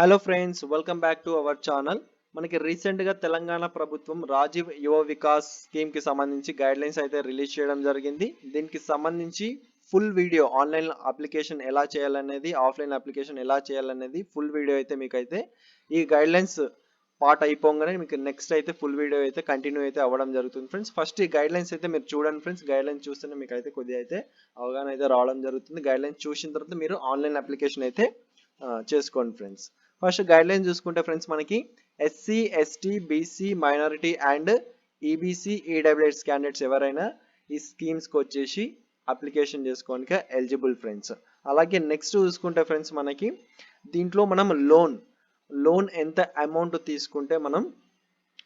Hello friends, welcome back to our channel. మనకి రీసెంట్గా తెలంగాణ ప్రభుత్వం రాజీవ్ యువ వికాస్ స్కీమ్కి సంబంధించి గైడ్లైన్స్ అయితే రిలీజ్ చేయడం జరిగింది. దీనికి సంబంధించి ఫుల్ వీడియో ఆన్లైన్ అప్లికేషన్ ఎలా చేయాలనేది, ఆఫ్లైన్ అప్లికేషన్ ఎలా చేయాలనేది ఫుల్ వీడియో అయితే మీకైతే ఈ గైడ్లైన్స్ పార్ట్ అయిపోగానే మీకు నెక్స్ట్ అయితే ఫుల్ వీడియో అయితే కంటిన్యూ అయితే అవ్వడం జరుగుతుంది ఫ్రెండ్స్. ఫస్ట్ ఈ గైడ్లైన్స్ అయితే మీరు చూడండి ఫ్రెండ్స్. గైడ్లైన్స్ చూస్తేనే మీకు అయితే కొద్దిగా అయితే అవగాహన అయితే రావడం జరుగుతుంది. గైడ్లైన్స్ చూసిన తర్వాత మీరు ఆన్లైన్ అప్లికేషన్ అయితే చేసుకోండి ఫ్రెండ్స్. ఫస్ట్ గైడ్లైన్స్ చూసుకుంటే ఫ్రెండ్స్, మనకి SC, ST, BC, minority and EBC, EWS candidates ఎవరైనా ఈ స్కీమ్స్కి వచ్చేసి అప్లికేషన్ చేసుకోవడానికి ఎలిజిబుల్ ఫ్రెండ్స్. అలాగే నెక్స్ట్ చూసుకుంటే ఫ్రెండ్స్, మనకి దీంట్లో మనం లోన్ ఎంత అమౌంట్ తీసుకుంటే మనం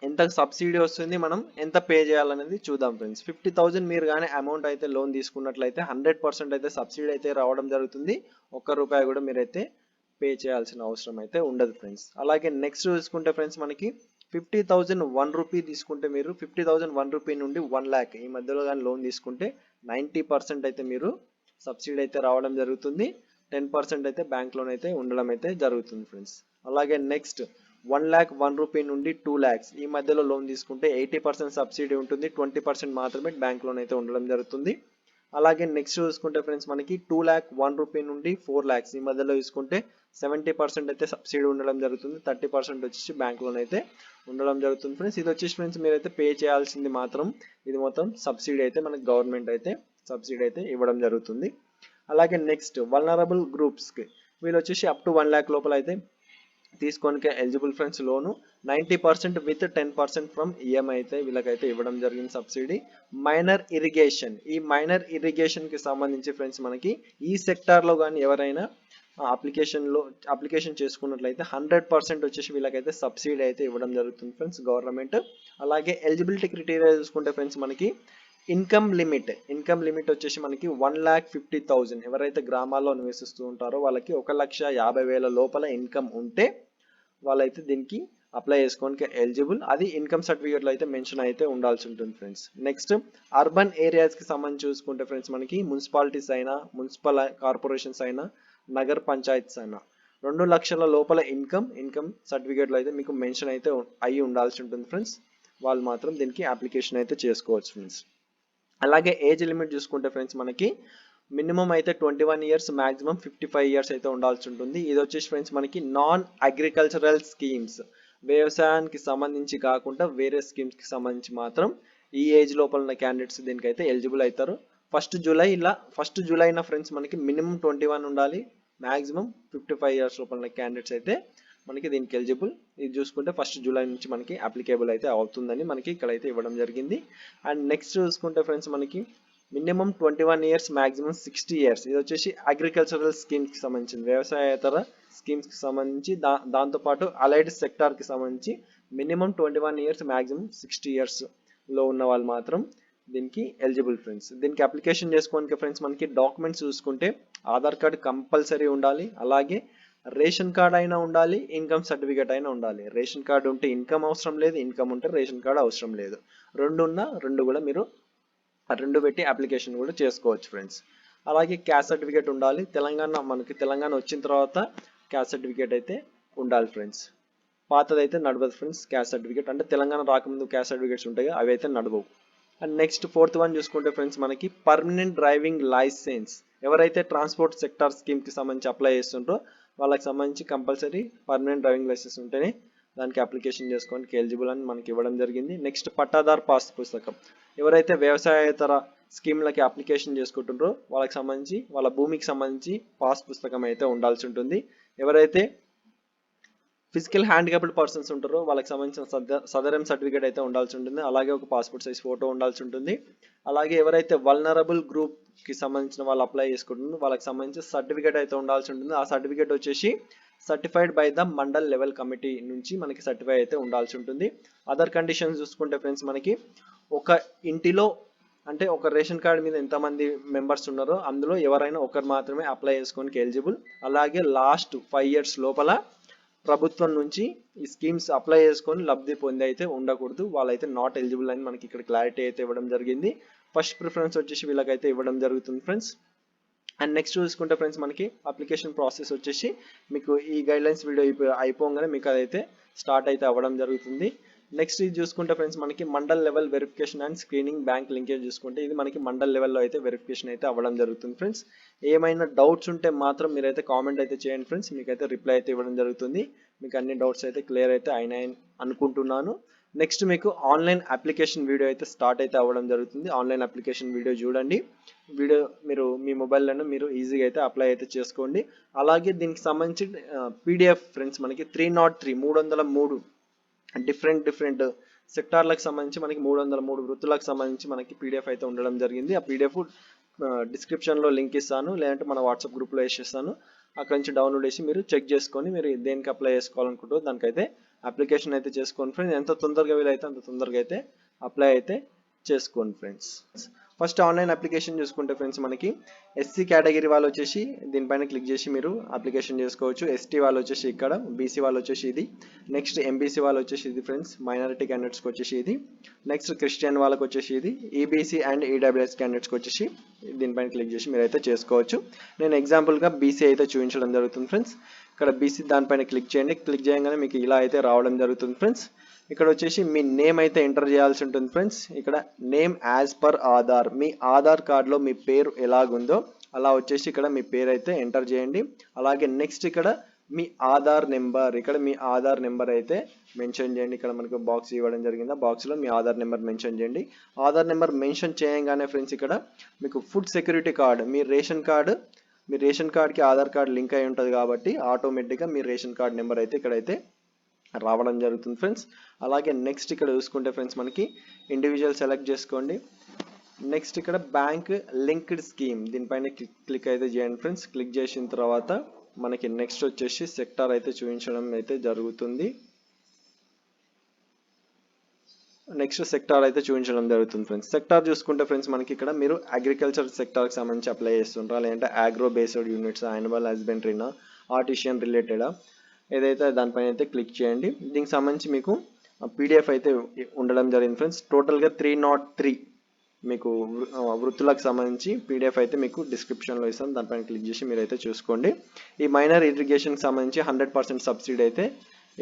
ఎంత సబ్సిడీ వస్తుంది, మనం ఎంత పే చేయాలనేది చూద్దాం ఫ్రెండ్స్. 50,000 మీరు కానీ అమౌంట్ అయితే లోన్ తీసుకున్నట్లయితే 100% అయితే సబ్సిడీ అయితే రావడం జరుగుతుంది. ₹1 కూడా మీరైతే పే చేయాల్సిన అవసరం అయితే ఉండదు ఫ్రెండ్స్. అలాగే నెక్స్ట్ చూసుకుంటే ఫ్రెండ్స్, మనకి 50,000 ₹1 తీసుకుంటే మీరు 50,000 ₹1 నుండి 1,00,000 ఈ మధ్యలో కానీ లోన్ తీసుకుంటే 90% అయితే మీరు సబ్సిడీ అయితే రావడం జరుగుతుంది. 10% అయితే బ్యాంక్ లోన్ అయితే ఉండడం అయితే జరుగుతుంది ఫ్రెండ్స్. అలాగే నెక్స్ట్ ₹1,00,000 నుండి 2,00,000 ఈ మధ్యలో లోన్ తీసుకుంటే 80% సబ్సిడీ ఉంటుంది. 20% మాత్రమే బ్యాంక్ లోన్ అయితే ఉండడం జరుగుతుంది. అలాగే నెక్స్ట్ చూసుకుంటే ఫ్రెండ్స్, మనకి ₹2,01 నుండి 4,00,000 ఈ మధ్యలో తీసుకుంటే 70% అయితే సబ్సిడీ ఉండడం జరుగుతుంది. 30% వచ్చేసి బ్యాంక్ లోన్ అయితే ఉండడం జరుగుతుంది ఫ్రెండ్స్. ఇది వచ్చేసి ఫ్రెండ్స్ మీరైతే పే చేయాల్సింది మాత్రం ఇది మొత్తం సబ్సిడీ అయితే మనకి గవర్నమెంట్ అయితే సబ్సిడీ అయితే ఇవ్వడం జరుగుతుంది. అలాగే నెక్స్ట్ వల్నరబుల్ గ్రూప్స్కి వీళ్ళు వచ్చేసి అప్ టు 1,00,000 లోపల అయితే తీసుకోనికి eligible friends. Loan 90% with 10% from EMI అయితే వీళ్ళకైతే ఇవ్వడం జరిగింది సబ్సిడీ. మైనర్ ఇరిగేషన్, ఈ మైనర్ ఇరిగేషన్ కి సంబంధించి ఫ్రెండ్స్ మనకి ఈ సెక్టార్ లో కానీ ఎవరైనా అప్లికేషన్ చేసుకున్నట్లయితే 100% వచ్చేసి వీళ్ళకైతే సబ్సిడీ అయితే ఇవ్వడం జరుగుతుంది ఫ్రెండ్స్ గవర్నమెంట్. అలాగే ఎలిజిబిలిటీ క్రైటీరియా చూసుకుంటే ఫ్రెండ్స్, మనకి ఇన్కమ్ లిమిట్ వచ్చేసి మనకి 1,50,000 ఎవరైతే గ్రామాల్లో నివసిస్తూ ఉంటారో వాళ్ళకి 1,50,000 లోపల ఇన్కమ్ ఉంటే వాళ్ళైతే దీనికి అప్లై చేసుకోవడానికి ఎలిజిబుల్. అది ఇన్కమ్ సర్టిఫికేట్లో అయితే మెన్షన్ అయితే ఉండాల్సి ఉంటుంది ఫ్రెండ్స్. నెక్స్ట్ అర్బన్ ఏరియాస్కి సంబంధించి చూసుకుంటే ఫ్రెండ్స్, మనకి మున్సిపాలిటీస్ అయినా, మున్సిపల్ కార్పొరేషన్స్ అయినా, నగర పంచాయత్స్ అయినా 2 లక్షల లోపల ఇన్కమ్ సర్టిఫికేట్లో అయితే మీకు మెన్షన్ అయితే అయ్యి ఉండాల్సి ఉంటుంది ఫ్రెండ్స్. వాళ్ళు మాత్రం దీనికి అప్లికేషన్ అయితే చేసుకోవచ్చు ఫ్రెండ్స్. అలాగే ఏజ్ లిమిట్ చూసుకుంటే ఫ్రెండ్స్, మనకి మినిమం అయితే 21 ఇయర్స్, మాక్సిమం 55 ఇయర్స్ అయితే ఉండాల్సి ఉంటుంది. ఇది వచ్చేసి ఫ్రెండ్స్ మనకి నాన్ అగ్రికల్చరల్ స్కీమ్స్, వ్యవసాయానికి సంబంధించి కాకుండా వేరే స్కీమ్స్కి సంబంధించి మాత్రం ఈ ఏజ్ లోపల ఉన్న క్యాండిడేట్స్ దీనికైతే ఎలిజిబుల్ అవుతారు. ఫస్ట్ జూలైన ఫ్రెండ్స్ మనకి మినిమం 21 ఉండాలి, మాక్సిమం 55 ఇయర్స్ లోపల ఉన్న క్యాండిడేట్స్ అయితే మనకి దీనికి ఎలిజిబుల్. ఇది చూసుకుంటే 1 జూలై నుంచి మనకి అప్లికేబుల్ అయితే అవుతుందని మనకి ఇక్కడైతే ఇవ్వడం జరిగింది. అండ్ నెక్స్ట్ చూసుకుంటే ఫ్రెండ్స్, మనకి మినిమం 21 ఇయర్స్, మాక్సిమం 60 ఇయర్స్. ఇది వచ్చేసి అగ్రికల్చరల్ స్కీమ్స్కి సంబంధించింది, వ్యవసాయేతర స్కీమ్స్కి సంబంధించి. దాంతోపాటు అలైడ్ సెక్టార్కి సంబంధించి మినిమం 21 ఇయర్స్, మాక్సిమం 60 ఇయర్స్ లో ఉన్న వాళ్ళు మాత్రం దీనికి ఎలిజిబుల్ ఫ్రెండ్స్. దీనికి అప్లికేషన్ చేసుకోవడానికి ఫ్రెండ్స్ మనకి డాక్యుమెంట్స్ చూసుకుంటే ఆధార్ కార్డ్ కంపల్సరీ ఉండాలి. అలాగే రేషన్ కార్డ్ అయినా ఉండాలి, ఇన్కమ్ సర్టిఫికేట్ అయినా ఉండాలి. రేషన్ కార్డు ఉంటే ఇన్కమ్ అవసరం లేదు, ఇన్కమ్ ఉంటే రేషన్ కార్డు అవసరం లేదు. రెండు కూడా మీరు రెండు పెట్టి అప్లికేషన్ కూడా చేసుకోవచ్చు ఫ్రెండ్స్. అలాగే క్యాస్ట్ సర్టిఫికేట్ ఉండాలి. మనకి తెలంగాణ వచ్చిన తర్వాత క్యాస్ట్ సర్టిఫికేట్ అయితే ఉండాలి ఫ్రెండ్స్. పాతదైతే నడవదు ఫ్రెండ్స్. క్యాస్ట్ సర్టిఫికేట్ అంటే తెలంగాణ రాకముందు క్యాస్ట్ సర్టిఫికేట్స్ ఉంటాయి, అవి అయితే నడవవు. అండ్ నెక్స్ట్ 4th వన్ చూసుకుంటే ఫ్రెండ్స్, మనకి పర్మనెంట్ డ్రైవింగ్ లైసెన్స్. ఎవరైతే ట్రాన్స్పోర్ట్ సెక్టార్ స్కీమ్కి సంబంధించి అప్లై చేస్తుంటారో వాళ్ళకి సంబంధించి కంపల్సరీ పర్మనెంట్ డ్రైవింగ్ లైసెన్స్ ఉంటేనే దానికి అప్లికేషన్ చేసుకోవడానికి ఎలిజిబుల్ అని మనకి ఇవ్వడం జరిగింది. నెక్స్ట్ పట్టాదార్ పాస్ పుస్తకం. ఎవరైతే వ్యవసాయేతర స్కీమ్లకి అప్లికేషన్ చేసుకుంటుంటారో వాళ్ళకి సంబంధించి, వాళ్ళ భూమికి సంబంధించి పాస్ పుస్తకం అయితే ఉండాల్సి ఉంటుంది. ఎవరైతే ఫిజికల్ హ్యాండిక్యాప్డ్ పర్సన్స్ ఉంటారో వాళ్ళకి సంబంధించిన సదరం సర్టిఫికేట్ అయితే ఉండాల్సి ఉంటుంది. అలాగే ఒక పాస్పోర్ట్ సైజ్ ఫోటో ఉండాల్సి ఉంటుంది. అలాగే ఎవరైతే వల్నరబుల్ గ్రూప్ కి సంబంధించిన వాళ్ళు అప్లై చేసుకుంటున్నారో వాళ్ళకి సంబంధించిన సర్టిఫికేట్ అయితే ఉండాల్సి ఉంటుంది. ఆ సర్టిఫికేట్ వచ్చేసి certified by the mandal level committee నుంచి మనకి సర్టిఫై అయితే ఉండాల్సి ఉంటుంది. అదర్ కండిషన్స్ చూసుకుంటే ఫ్రెండ్స్, మనకి ఒక ఇంటిలో అంటే ఒక రేషన్ కార్డు మీద ఎంతమంది మెంబర్స్ ఉన్నారో అందులో ఎవరైనా ఒకరు మాత్రమే అప్లై చేసుకోవడానికి ఎలిజిబుల్. అలాగే లాస్ట్ 5 ఇయర్స్ లోపల ప్రభుత్వం నుంచి ఈ స్కీమ్స్ అప్లై చేసుకొని లబ్ధి పొంది అయితే ఉండకూడదు, వాళ్ళైతే నాట్ ఎలిజిబుల్ అని మనకి ఇక్కడ క్లారిటీ అయితే ఇవ్వడం జరిగింది. ఫస్ట్ ప్రిఫరెన్స్ వచ్చేసి వీళ్ళకైతే ఇవ్వడం జరుగుతుంది ఫ్రెండ్స్. అండ్ నెక్స్ట్ చూసుకుంటే ఫ్రెండ్స్ మనకి అప్లికేషన్ ప్రాసెస్ వచ్చేసి మీకు ఈ గైడ్లైన్స్ వీడియో అయిపోగానే మీకు అదైతే స్టార్ట్ అయితే అవ్వడం జరుగుతుంది. నెక్స్ట్ ఇది చూసుకుంటే ఫ్రెండ్స్ మనకి mandal level verification and screening bank linkage చూసుకుంటే ఇది మనకి మండల్ లెవెల్లో అయితే వెరిఫికేషన్ అయితే అవ్వడం జరుగుతుంది ఫ్రెండ్స్. ఏమైనా డౌట్స్ ఉంటే మాత్రం మీరైతే కామెంట్ అయితే చేయండి ఫ్రెండ్స్, మీకైతే రిప్లై అయితే ఇవ్వడం జరుగుతుంది. మీకు అన్ని డౌట్స్ అయితే క్లియర్ అయితే అయినాయని అనుకుంటున్నాను. నెక్స్ట్ మీకు ఆన్లైన్ అప్లికేషన్ వీడియో అయితే స్టార్ట్ అయితే అవ్వడం జరుగుతుంది. ఆన్లైన్ అప్లికేషన్ వీడియో చూడండి. వీడియో మీరు మీ మొబైల్లోనే మీరు ఈజీగా అయితే అప్లై అయితే చేసుకోండి. అలాగే దీనికి సంబంధించి పీడిఎఫ్ ఫ్రెండ్స్ మనకి 303 డిఫరెంట్ సెక్టార్లకు సంబంధించి మనకి 303 వృత్తులకు సంబంధించి మనకి పీడిఎఫ్ అయితే ఉండడం జరిగింది. ఆ పీడిఎఫ్ డిస్క్రిప్షన్లో లింక్ ఇస్తాను, లేదంటే మన వాట్సాప్ గ్రూప్లో వేసేస్తాను. అక్కడ నుంచి డౌన్లోడ్ చేసి మీరు చెక్ చేసుకొని మీరు దేనికి అప్లై చేసుకోవాలనుకుంటారో దానికైతే అప్లికేషన్ అయితే చేసుకోండి ఫ్రెండ్స్. ఎంత తొందరగా వీలైతే అంత తొందరగా అయితే అప్లై అయితే చేసుకోండి ఫ్రెండ్స్. ఫస్ట్ ఆన్లైన్ అప్లికేషన్ చూసుకుంటే ఫ్రెండ్స్ మనకి ఎస్సీ కేటగిరీ వాళ్ళు వచ్చేసి దీనిపైన క్లిక్ చేసి మీరు అప్లికేషన్ చేసుకోవచ్చు. ఎస్టీ వాళ్ళు వచ్చేసి ఇక్కడ, బీసీ వాళ్ళు వచ్చేసి ఇది, నెక్స్ట్ ఎంబీసీ వాళ్ళు వచ్చేసి ఇది ఫ్రెండ్స్, మైనారిటీ క్యాండిడేట్స్కి వచ్చేసి ఇది, నెక్స్ట్ క్రిస్టియన్ వాళ్ళకి వచ్చేసి ఇది, ఈబీసీ అండ్ ఈడబ్ల్యూఎస్ క్యాండిడేట్స్కి వచ్చేసి దీనిపైన క్లిక్ చేసి మీరైతే చేసుకోవచ్చు. నేను ఎగ్జాంపుల్గా బీసీ అయితే చూపించడం జరుగుతుంది ఫ్రెండ్స్. ఇక్కడ బీసీ దానిపైన క్లిక్ చేయండి. క్లిక్ చేయగానే మీకు ఇలా అయితే రావడం జరుగుతుంది ఫ్రెండ్స్. ఇక్కడ వచ్చేసి మీ నేమ్ అయితే ఎంటర్ చేయాల్సి ఉంటుంది ఫ్రెండ్స్. ఇక్కడ నేమ్ యాజ్ పర్ ఆధార్, మీ ఆధార్ కార్డులో మీ పేరు ఎలాగుందో అలా వచ్చేసి ఇక్కడ మీ పేరు అయితే ఎంటర్ చేయండి. అలాగే నెక్స్ట్ ఇక్కడ మీ ఆధార్ నెంబర్, ఇక్కడ మీ ఆధార్ నెంబర్ అయితే మెన్షన్ చేయండి. ఇక్కడ మనకు బాక్స్ ఇవ్వడం జరిగింది, ఆ బాక్స్లో మీ ఆధార్ నెంబర్ మెన్షన్ చేయండి. ఆధార్ నెంబర్ మెన్షన్ చేయగానే ఫ్రెండ్స్ ఇక్కడ మీకు ఫుడ్ సెక్యూరిటీ కార్డు, మీ రేషన్ కార్డ్కి ఆధార్ కార్డు లింక్ అయి ఉంటుంది కాబట్టి ఆటోమేటిక్గా మీ రేషన్ కార్డ్ నెంబర్ అయితే ఇక్కడైతే రావడం జరుగుతుంది ఫ్రెండ్స్. అలాగే నెక్స్ట్ ఇక్కడ చూసుకుంటే ఫ్రెండ్స్ మనకి ఇండివిజువల్ సెలెక్ట్ చేసుకోండి. నెక్స్ట్ ఇక్కడ బ్యాంక్ లింక్డ్ స్కీమ్ దీనిపైన క్లిక్ అయితే చేయండి ఫ్రెండ్స్. క్లిక్ చేసిన తర్వాత మనకి నెక్స్ట్ వచ్చేసి సెక్టార్ అయితే చూపించడం అయితే జరుగుతుంది. నెక్స్ట్ సెక్టార్ అయితే చూపించడం జరుగుతుంది ఫ్రెండ్స్. సెక్టార్ చూసుకుంటే ఫ్రెండ్స్ మనకి ఇక్కడ మీరు అగ్రికల్చర్ సెక్టార్కి సంబంధించి అప్లై చేస్తుంటారా, లేదంటే అగ్రో బేస్డ్ యూనిట్స్, యానిమల్ హస్బెండరీనా, ఆర్టిషియన్ రిలేటెడా, ఏదైతే దానిపైన అయితే క్లిక్ చేయండి. దీనికి సంబంధించి మీకు పీడిఎఫ్ అయితే ఉండడం జరిగింది ఫ్రెండ్స్. టోటల్గా 303 మీకు వృత్తులకు సంబంధించి పీడిఎఫ్ అయితే మీకు డిస్క్రిప్షన్లో ఇస్తాను, దానిపైన క్లిక్ చేసి మీరైతే చూసుకోండి. ఈ మైనర్ ఇరిగేషన్కి సంబంధించి 100% సబ్సిడీ అయితే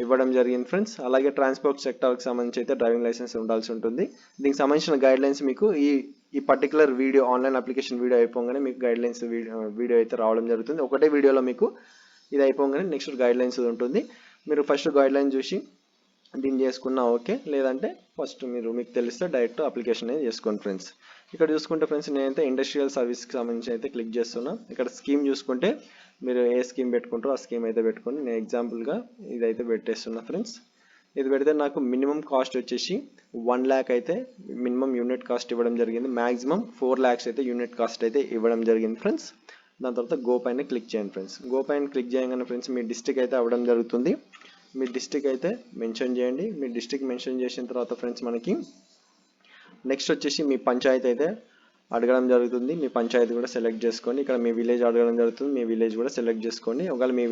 ఇవ్వడం జరిగింది ఫ్రెండ్స్. అలాగే ట్రాన్స్పోర్ట్ సెక్టార్కి సంబంధించి అయితే డ్రైవింగ్ లైసెన్స్ ఉండాల్సి ఉంటుంది. దీనికి సంబంధించిన గైడ్లైన్స్ మీకు ఈ particular video online application video అయిపోగానే మీకు గైడ్లైన్స్ వీడియో అయితే రావడం జరుగుతుంది. ఒకటే వీడియోలో మీకు ఇది అయిపోగానే నెక్స్ట్ గైడ్లైన్స్ ఉంటుంది. మీరు ఫస్ట్ గైడ్లైన్ చూసి దీన్ని చేసుకున్నా ఓకే, లేదంటే ఫస్ట్ మీకు తెలిస్తే డైరెక్ట్ అప్లికేషన్ అయితే చేసుకోండి ఫ్రెండ్స్. ఇక్కడ చూసుకుంటే ఫ్రెండ్స్ నేనైతే ఇండస్ట్రియల్ సర్వీస్కి సంబంధించి అయితే క్లిక్ చేస్తున్నా. ఇక్కడ స్కీమ్ చూసుకుంటే మీరు ఏ స్కీమ్ పెట్టుకుంటారో ఆ స్కీమ్ అయితే పెట్టుకోండి. నేను ఎగ్జాంపుల్గా ఇదైతే పెట్టేస్తున్నా ఫ్రెండ్స్. ఇది పెడితే నాకు మినిమం కాస్ట్ వచ్చేసి 1 lakh అయితే మినిమం యూనిట్ కాస్ట్ ఇవ్వడం జరిగింది. మ్యాక్సిమం 4 lakhs అయితే యూనిట్ కాస్ట్ అయితే ఇవ్వడం జరిగింది ఫ్రెండ్స్. దాని తర్వాత గో పైన క్లిక్ చేయండి ఫ్రెండ్స్. గో పైన క్లిక్ చేయగానే ఫ్రెండ్స్ మీ డిస్ట్రిక్ట్ అయితే అవ్వడం జరుగుతుంది. మీ డిస్ట్రిక్ట్ అయితే మెన్షన్ చేయండి. మీ డిస్ట్రిక్ట్ మెన్షన్ చేసిన తర్వాత ఫ్రెండ్స్ మనకి నెక్స్ట్ వచ్చేసి మీ పంచాయతీ అయితే అడగడం జరుగుతుంది. మీ పంచాయతీ కూడా సెలెక్ట్ చేసుకోండి. ఇక్కడ మీ విలేజ్ అడగడం జరుగుతుంది, మీ విలేజ్ కూడా సెలెక్ట్ చేసుకోండి. ఒకవేళ మీ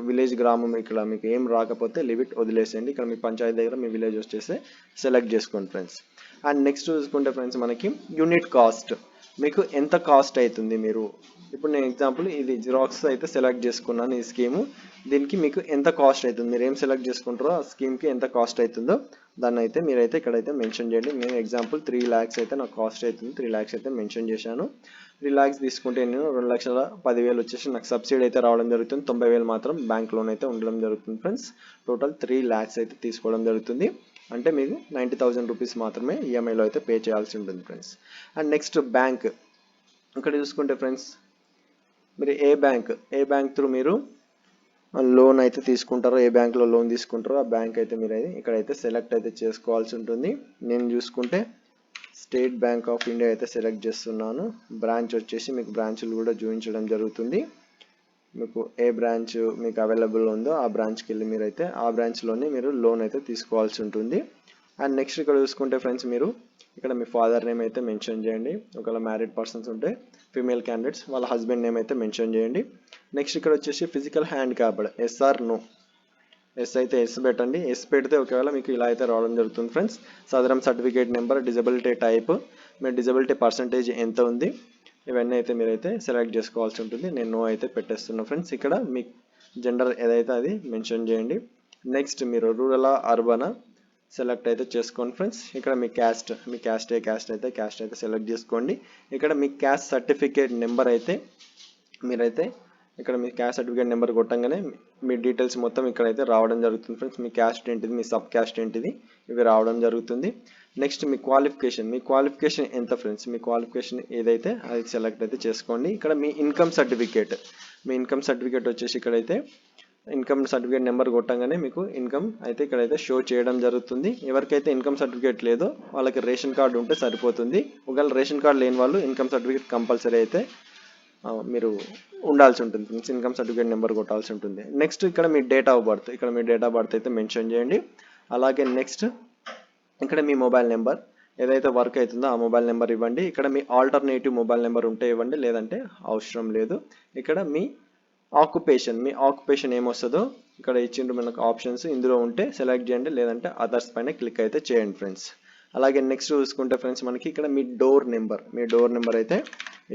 విలేజ్ గ్రామం ఇక్కడ మీకు ఏం రాకపోతే లిమిట్ వదిలేసేయండి. ఇక్కడ మీ పంచాయతీ దగ్గర మీ విలేజ్ వచ్చేసి సెలెక్ట్ చేసుకోండి ఫ్రెండ్స్. అండ్ నెక్స్ట్ చూసుకుంటే ఫ్రెండ్స్ మనకి యూనిట్ కాస్ట్, మీకు ఎంత కాస్ట్ అవుతుంది. మీరు ఇప్పుడు నేను ఎగ్జాంపుల్ ఇది జిరాక్స్ అయితే సెలెక్ట్ చేసుకున్నాను ఈ స్కీము. దీనికి మీకు ఎంత కాస్ట్ అవుతుంది, మీరు ఏం సెలెక్ట్ చేసుకుంటారో ఆ స్కీమ్కి ఎంత కాస్ట్ అవుతుందో దాన్ని అయితే మీరైతే ఇక్కడైతే మెన్షన్ చేయండి. నేను ఎగ్జాంపుల్ 3 lakhs అయితే నాకు కాస్ట్ అవుతుంది, 3 lakhs అయితే మెన్షన్ చేశాను. 3 lakhs తీసుకుంటే నేను 2,10,000 వచ్చేసి నాకు సబ్సిడీ అయితే రావడం జరుగుతుంది. 90,000 మాత్రం బ్యాంక్ లోన్ అయితే ఉండడం జరుగుతుంది ఫ్రెండ్స్. టోటల్ 3 lakhs అయితే తీసుకోవడం జరుగుతుంది. అంటే మీకు 90,000 రూపీస్ మాత్రమే ఈఎంఐలో అయితే పే చేయాల్సి ఉంటుంది ఫ్రెండ్స్. అండ్ నెక్స్ట్ బ్యాంక్, ఇక్కడ చూసుకుంటే ఫ్రెండ్స్ మీరు ఏ బ్యాంక్ త్రూ మీరు లోన్ అయితే తీసుకుంటారో, ఏ బ్యాంక్లో లోన్ తీసుకుంటారో ఆ బ్యాంక్ అయితే మీరు ఇక్కడైతే సెలెక్ట్ అయితే చేసుకోవాల్సి ఉంటుంది. నేను చూసుకుంటే స్టేట్ బ్యాంక్ ఆఫ్ ఇండియా అయితే సెలెక్ట్ చేస్తున్నాను. బ్రాంచ్ వచ్చేసి మీకు బ్రాంచ్లు కూడా చూపించడం జరుగుతుంది. మీకు ఏ బ్రాంచ్ మీకు అవైలబుల్ ఉందో ఆ బ్రాంచ్కి వెళ్ళి మీరైతే ఆ బ్రాంచ్లోనే మీరు లోన్ అయితే తీసుకోవాల్సి ఉంటుంది. అండ్ నెక్స్ట్ ఇక్కడ చూసుకుంటే ఫ్రెండ్స్ మీరు ఇక్కడ మీ ఫాదర్ నేమ్ అయితే మెన్షన్ చేయండి. ఒకవేళ మ్యారీడ్ పర్సన్స్ ఉంటే ఫీమేల్ క్యాండిడేట్స్ వాళ్ళ హస్బెండ్ నేమ్ అయితే మెన్షన్ చేయండి. నెక్స్ట్ ఇక్కడ వచ్చేసి physical handicapped yes or no, yes అయితే ఎస్ పెట్టండి. ఎస్ పెడితే ఒకవేళ మీకు ఇలా అయితే రావడం జరుగుతుంది friends. Sadaram certificate number, disability type, మీ డిజబిలిటీ పర్సంటేజ్ ఎంత ఉంది, ఇవన్నీ అయితే మీరైతే సెలెక్ట్ చేసుకోవాల్సి ఉంటుంది. నేను నో అయితే పెట్టేస్తున్నా ఫ్రెండ్స్. ఇక్కడ మీ జెండర్ ఏదైతే అది మెన్షన్ చేయండి. నెక్స్ట్ మీరు రూరల్ అర్బన్ సెలెక్ట్ అయితే చేసుకోండి ఫ్రెండ్స్. ఇక్కడ మీ క్యాస్ట్ క్యాస్ట్ అయితే సెలెక్ట్ చేసుకోండి. ఇక్కడ మీ క్యాస్ట్ సర్టిఫికేట్ నెంబర్ అయితే మీరైతే ఇక్కడ మీ క్యాస్ట్ సర్టిఫికేట్ నెంబర్ కొట్టంగానే మీ డీటెయిల్స్ మొత్తం ఇక్కడైతే రావడం జరుగుతుంది ఫ్రెండ్స్. మీ క్యాస్ట్ ఏంటిది, మీ సబ్ క్యాస్ట్ ఏంటిది, ఇవి రావడం జరుగుతుంది. నెక్స్ట్ మీ క్వాలిఫికేషన్ ఎంత ఫ్రెండ్స్, మీ క్వాలిఫికేషన్ ఏదైతే అది సెలెక్ట్ అయితే చేసుకోండి. ఇక్కడ మీ ఇన్కమ్ సర్టిఫికేట్ వచ్చేసి ఇక్కడైతే ఇన్కమ్ సర్టిఫికేట్ నెంబర్ కొట్టంగానే మీకు ఇన్కమ్ అయితే ఇక్కడైతే షో చేయడం జరుగుతుంది. ఎవరికైతే ఇన్కమ్ సర్టిఫికేట్ లేదో వాళ్ళకి రేషన్ కార్డు ఉంటే సరిపోతుంది. ఒకవేళ రేషన్ కార్డు లేని వాళ్ళు ఇన్కమ్ సర్టిఫికేట్ కంపల్సరీ అయితే మీరు ఉండాల్సి ఉంటుంది ఫ్రెండ్స్. ఇన్కమ్ సర్టిఫికేట్ నెంబర్ కొట్టాల్సి ఉంటుంది. నెక్స్ట్ ఇక్కడ మీ డేట్ ఆఫ్ బర్త్ అయితే మెన్షన్ చేయండి. అలాగే నెక్స్ట్ ఇక్కడ మీ మొబైల్ నెంబర్ ఏదైతే వర్క్ అవుతుందో ఆ మొబైల్ నెంబర్ ఇవ్వండి. ఇక్కడ మీ ఆల్టర్నేటివ్ మొబైల్ నెంబర్ ఉంటే ఇవ్వండి, లేదంటే అవసరం లేదు. ఇక్కడ మీ ఆక్యుపేషన్ ఏమొస్తుందో ఇక్కడ ఇచ్చిండ్రు మనకు ఆప్షన్స్, ఇందులో ఉంటే సెలెక్ట్ చేయండి, లేదంటే అదర్స్ పైన క్లిక్ అయితే చేయండి ఫ్రెండ్స్. అలాగే నెక్స్ట్ చూసుకుంటే ఫ్రెండ్స్ మనకి ఇక్కడ మీ డోర్ నెంబర్ అయితే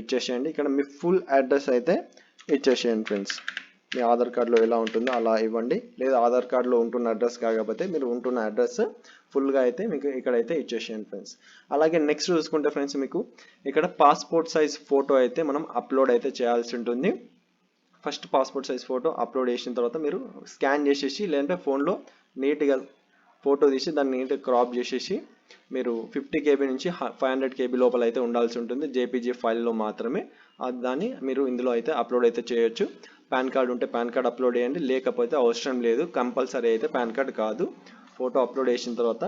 ఇచ్చేసేయండి. ఇక్కడ మీ ఫుల్ అడ్రస్ అయితే ఇచ్చేసేయండి ఫ్రెండ్స్. మీ ఆధార్ కార్డులో ఎలా ఉంటుందో అలా ఇవ్వండి, లేదా ఆధార్ కార్డులో ఉంటున్న అడ్రస్ కాకపోతే మీరు ఉంటున్న అడ్రస్ ఫుల్గా అయితే మీకు ఇక్కడైతే ఇచ్చేసేయండి ఫ్రెండ్స్. అలాగే నెక్స్ట్ చూసుకుంటే ఫ్రెండ్స్ మీకు ఇక్కడ పాస్పోర్ట్ సైజ్ ఫోటో అయితే మనం అప్లోడ్ అయితే చేయాల్సి ఉంటుంది. First passport size photo upload చేసిన తర్వాత మీరు స్కాన్ చేసేసి, లేదంటే ఫోన్లో నీట్గా ఫోటో తీసి దాన్ని నీట్గా క్రాప్ చేసేసి మీరు 50 KB నుంచి 500 KB లోపల అయితే ఉండాల్సి ఉంటుంది. జేపీజీ ఫైల్లో మాత్రమే దాన్ని మీరు ఇందులో అయితే అప్లోడ్ అయితే చేయొచ్చు. పాన్ కార్డ్ ఉంటే పాన్ కార్డ్ అప్లోడ్ చేయండి, లేకపోతే అవసరం లేదు. కంపల్సరీ అయితే పాన్ కార్డ్ కాదు. ఫోటో అప్లోడ్ చేసిన తర్వాత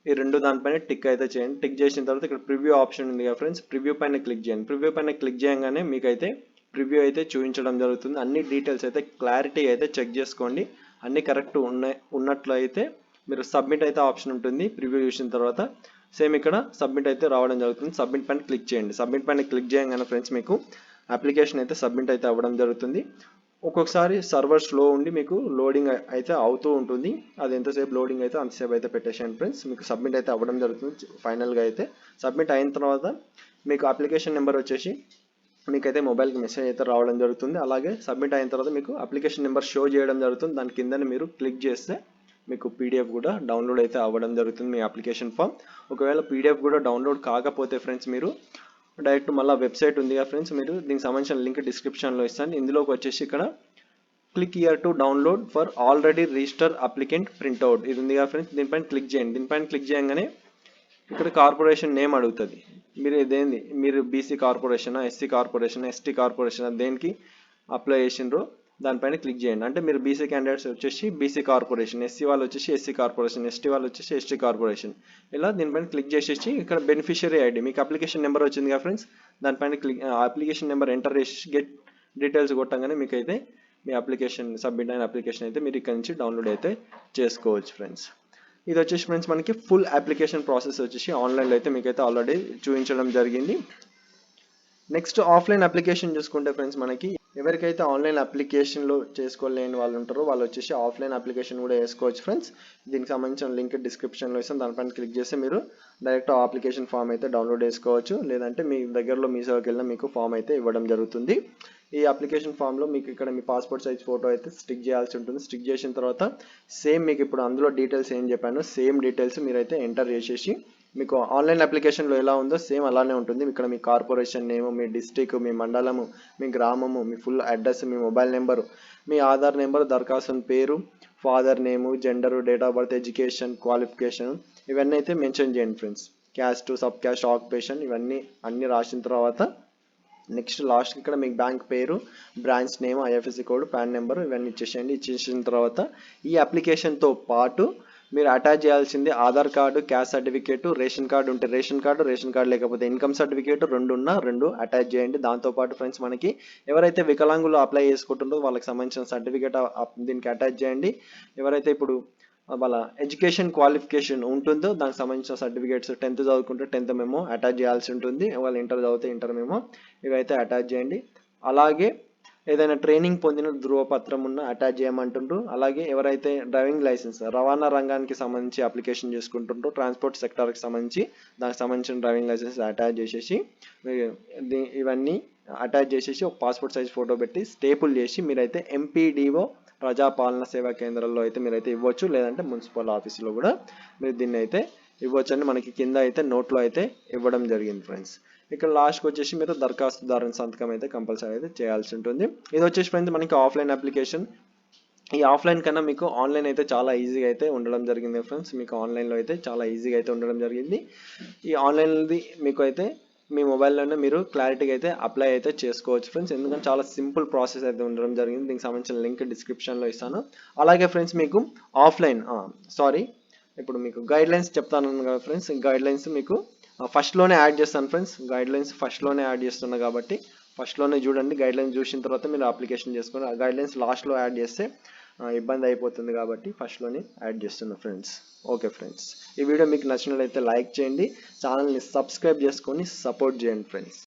ఈ రెండు దానిపైన టిక్ అయితే చేయండి. టిక్ చేసిన తర్వాత ఇక్కడ ప్రివ్యూ ఆప్షన్ ఉంది కదా ఫ్రెండ్స్, ప్రివ్యూ పైన క్లిక్ చేయండి. ప్రివ్యూ పైన క్లిక్ చేయగానే మీకైతే ప్రివ్యూ అయితే చూపించడం జరుగుతుంది. అన్ని డీటెయిల్స్ అయితే క్లారిటీ అయితే చెక్ చేసుకోండి. అన్ని కరెక్ట్ ఉన్నట్లు అయితే మీరు సబ్మిట్ అయితే ఆప్షన్ ఉంటుంది. ప్రివ్యూ చూసిన తర్వాత సేమ్ ఇక్కడ సబ్మిట్ అయితే రావడం జరుగుతుంది. సబ్మిట్ పైన క్లిక్ చేయండి. సబ్మిట్ పైన క్లిక్ చేయగానే ఫ్రెండ్స్ మీకు అప్లికేషన్ అయితే సబ్మిట్ అయితే అవ్వడం జరుగుతుంది. ఒక్కొక్కసారి సర్వర్ స్లో ఉండి మీకు లోడింగ్ అయితే అవుతూ ఉంటుంది. అది ఎంతసేపు లోడింగ్ అయితే అంతసేపు అయితే పెట్టేసాను ఫ్రెండ్స్. మీకు సబ్మిట్ అయితే అవ్వడం జరుగుతుంది. ఫైనల్గా అయితే సబ్మిట్ అయిన తర్వాత మీకు అప్లికేషన్ నెంబర్ వచ్చేసి మీకైతే మొబైల్కి మెసేజ్ అయితే రావడం జరుగుతుంది. అలాగే సబ్మిట్ అయిన తర్వాత మీకు అప్లికేషన్ నెంబర్ షో చేయడం జరుగుతుంది. దాని కిందనే మీరు క్లిక్ చేస్తే మీకు పీడిఎఫ్ కూడా డౌన్లోడ్ అయితే అవ్వడం జరుగుతుంది, మీ అప్లికేషన్ ఫామ్. ఒకవేళ పీడిఎఫ్ కూడా డౌన్లోడ్ కాకపోతే ఫ్రెండ్స్ మీరు డైరెక్ట్ మళ్ళీ వెబ్సైట్ ఉంది కదా ఫ్రెండ్స్, మీరు దీనికి సంబంధించిన లింక్ డిస్క్రిప్షన్లో ఇస్తాను. ఇందులోకి వచ్చేసి ఇక్కడ click here to download for already register applicant printout ఇది ఉంది కదా ఫ్రెండ్స్, దీనిపైన క్లిక్ చేయండి. దీనిపైన క్లిక్ చేయగానే ఇక్కడ కార్పొరేషన్ నేమ్ అడుగుతుంది. మీరు ఇదేంది, మీరు బీసీ కార్పొరేషనా, ఎస్సీ కార్పొరేషనా, ఎస్టీ కార్పొరేషనా, దేనికి అప్లై చేసిండ్రో దానిపైన క్లిక్ చేయండి. అంటే మీరు బీసీ క్యాండిడేట్స్ వచ్చేసి బీసీ కార్పొరేషన్, ఎస్సీ వాళ్ళు వచ్చేసి ఎస్సీ కార్పొరేషన్, ఎస్టీ వాళ్ళు వచ్చేసి ఎస్టీ కార్పొరేషన్, ఇలా దీనిపైన క్లిక్ చేసేసి ఇక్కడ బెనిఫిషియరీ ఐడి మీకు అప్లికేషన్ నెంబర్ వచ్చింది కదా ఫ్రెండ్స్, దానిపైన క్లిక్ అప్లికేషన్ నెంబర్ ఎంటర్ చేసి గెట్ డీటెయిల్స్ కొట్టంగానే మీకు అయితే మీ అప్లికేషన్ సబ్మిట్ అయిన అప్లికేషన్ అయితే మీరు ఇక్కడ నుంచి డౌన్లోడ్ అయితే చేసుకోవచ్చు ఫ్రెండ్స్. ఇది వచ్చేసి ఫ్రెండ్స్ మనకి ఫుల్ అప్లికేషన్ ప్రాసెస్ వచ్చేసి ఆన్లైన్లో అయితే మీకైతే ఆల్రెడీ చూపించడం జరిగింది. నెక్స్ట్ ఆఫ్లైన్ అప్లికేషన్ చూసుకుంటే ఫ్రెండ్స్ మనకి ఎవరికైతే ఆన్లైన్ అప్లికేషన్లో చేసుకోలేని వాళ్ళు ఉంటారో వాళ్ళు వచ్చేసి ఆఫ్లైన్ అప్లికేషన్ కూడా వేసుకోవచ్చు ఫ్రెండ్స్. దీనికి సంబంధించిన లింక్ డిస్క్రిప్షన్లో ఇస్తాను, దానిపైన క్లిక్ చేస్తే మీరు డైరెక్ట్ అప్లికేషన్ ఫామ్ అయితే డౌన్లోడ్ చేసుకోవచ్చు, లేదంటే మీ దగ్గరలో మీ సేవకి వెళ్ళినా మీకు ఫామ్ అయితే ఇవ్వడం జరుగుతుంది. ఈ అప్లికేషన్ ఫామ్లో మీకు ఇక్కడ మీ పాస్పోర్ట్ సైజ్ ఫోటో అయితే స్టిక్ చేయాల్సి ఉంటుంది. స్టిక్ చేసిన తర్వాత సేమ్ మీకు ఇప్పుడు అందులో డీటెయిల్స్ ఏం చెప్పానో సేమ్ డీటెయిల్స్ మీరైతే ఎంటర్ చేసేసి మీకు ఆన్లైన్ అప్లికేషన్లో ఎలా ఉందో సేమ్ అలానే ఉంటుంది. ఇక్కడ మీ కార్పొరేషన్ నేము, మీ డిస్టిక్, మీ మండలము, మీ గ్రామము, మీ ఫుల్ అడ్రస్, మీ మొబైల్ నెంబరు, మీ ఆధార్ నెంబర్, దరఖాస్తు పేరు, father name, gender, date of birth, education, qualification ఇవన్నీ అయితే మెన్షన్ చేయండి friends. Caste, sub caste, occupation ఇవన్నీ అన్నీ రాసిన తర్వాత నెక్స్ట్ లాస్ట్ ఇక్కడ మీకు బ్యాంక్ పేరు, branch name, IFSC code, pan number ఇవన్నీ ఇచ్చేసేయండి. ఇచ్చేసిన తర్వాత ఈ అప్లికేషన్తో పాటు మీరు అటాచ్ చేయాల్సింది Aadhaar card, caste certificate, ration card ఉంటే రేషన్ కార్డు లేకపోతే ఇన్కమ్ సర్టిఫికేట్ రెండు అటాచ్ చేయండి. దాంతోపాటు ఫ్రెండ్స్ మనకి ఎవరైతే వికలాంగులు అప్లై చేసుకుంటుందో వాళ్ళకి సంబంధించిన సర్టిఫికేట్ దీనికి అటాచ్ చేయండి. ఎవరైతే ఇప్పుడు వాళ్ళ ఎడ్యుకేషన్ క్వాలిఫికేషన్ ఉంటుందో దానికి సంబంధించిన సర్టిఫికేట్స్ 10th చదువుకుంటే 10th మెమో అటాచ్ చేయాల్సి ఉంటుంది, వాళ్ళు ఇంటర్ చదివితే ఇంటర్ మెమో ఇవైతే అటాచ్ చేయండి. అలాగే ఏదైనా ట్రైనింగ్ పొందిన ధృవపత్రం ఉన్న అటాచ్ చేయమంటుండ్రు. అలాగే ఎవరైతే డ్రైవింగ్ లైసెన్స్ రవాణా రంగానికి సంబంధించి అప్లికేషన్ చేసుకుంటుండ్రో ట్రాన్స్పోర్ట్ సెక్టార్కి సంబంధించి దానికి సంబంధించిన డ్రైవింగ్ లైసెన్స్ అటాచ్ చేసేసి ఇవన్నీ అటాచ్ చేసేసి ఒక పాస్పోర్ట్ సైజ్ ఫోటో పెట్టి స్టేపుల్ చేసి మీరైతే ఎంపీడీఓ ప్రజాపాలన సేవా కేంద్రాల్లో అయితే మీరైతే ఇవ్వచ్చు, లేదంటే మున్సిపల్ ఆఫీసులో కూడా మీరు దీన్ని అయితే ఇవ్వచ్చు అని మనకి కింద అయితే నోట్లో అయితే ఇవ్వడం జరిగింది ఫ్రెండ్స్. ఇక్కడ లాస్ట్కి వచ్చేసి మీరు దరఖాస్తుదారుని సంతకం అయితే కంపల్సరీ అయితే చేయాల్సి ఉంటుంది. ఇది వచ్చేసి ఫ్రెండ్స్ మనకి ఆఫ్లైన్ అప్లికేషన్. ఈ ఆఫ్లైన్ కన్నా మీకు ఆన్లైన్ అయితే చాలా ఈజీగా అయితే ఉండడం జరిగింది ఫ్రెండ్స్. మీకు ఆన్లైన్లో అయితే చాలా ఈజీగా అయితే ఉండడం జరిగింది. ఈ ఆన్లైన్ది మీకు అయితే మీ మొబైల్లోనే మీరు క్లారిటీగా అయితే అప్లై అయితే చేసుకోవచ్చు ఫ్రెండ్స్. ఎందుకంటే చాలా సింపుల్ ప్రాసెస్ అయితే ఉండడం జరిగింది. దీనికి సంబంధించిన లింక్ డిస్క్రిప్షన్లో ఇస్తాను. అలాగే ఫ్రెండ్స్ మీకు ఆఫ్లైన్ ఇప్పుడు మీకు గైడ్ లైన్స్ చెప్తాను కదా ఫ్రెండ్స్. గైడ్ లైన్స్ మీకు ఫస్ట్లోనే యాడ్ చేస్తాను ఫ్రెండ్స్. గైడ్ లైన్స్ ఫస్ట్లోనే యాడ్ చేస్తున్నా కాబట్టి ఫస్ట్లోనే చూడండి. గైడ్ లైన్స్ చూసిన తర్వాత మీరు అప్లికేషన్ చేసుకొని ఆ గైడ్ లైన్స్ లాస్ట్లో యాడ్ చేస్తే ఇబ్బంది అయిపోతుంది కాబట్టి ఫస్ట్లోనే యాడ్ చేస్తున్నా ఫ్రెండ్స్. ఓకే ఫ్రెండ్స్, ఈ వీడియో మీకు నచ్చినట్లయితే లైక్ చేయండి, ఛానల్ని సబ్స్క్రైబ్ చేసుకొని సపోర్ట్ చేయండి ఫ్రెండ్స్.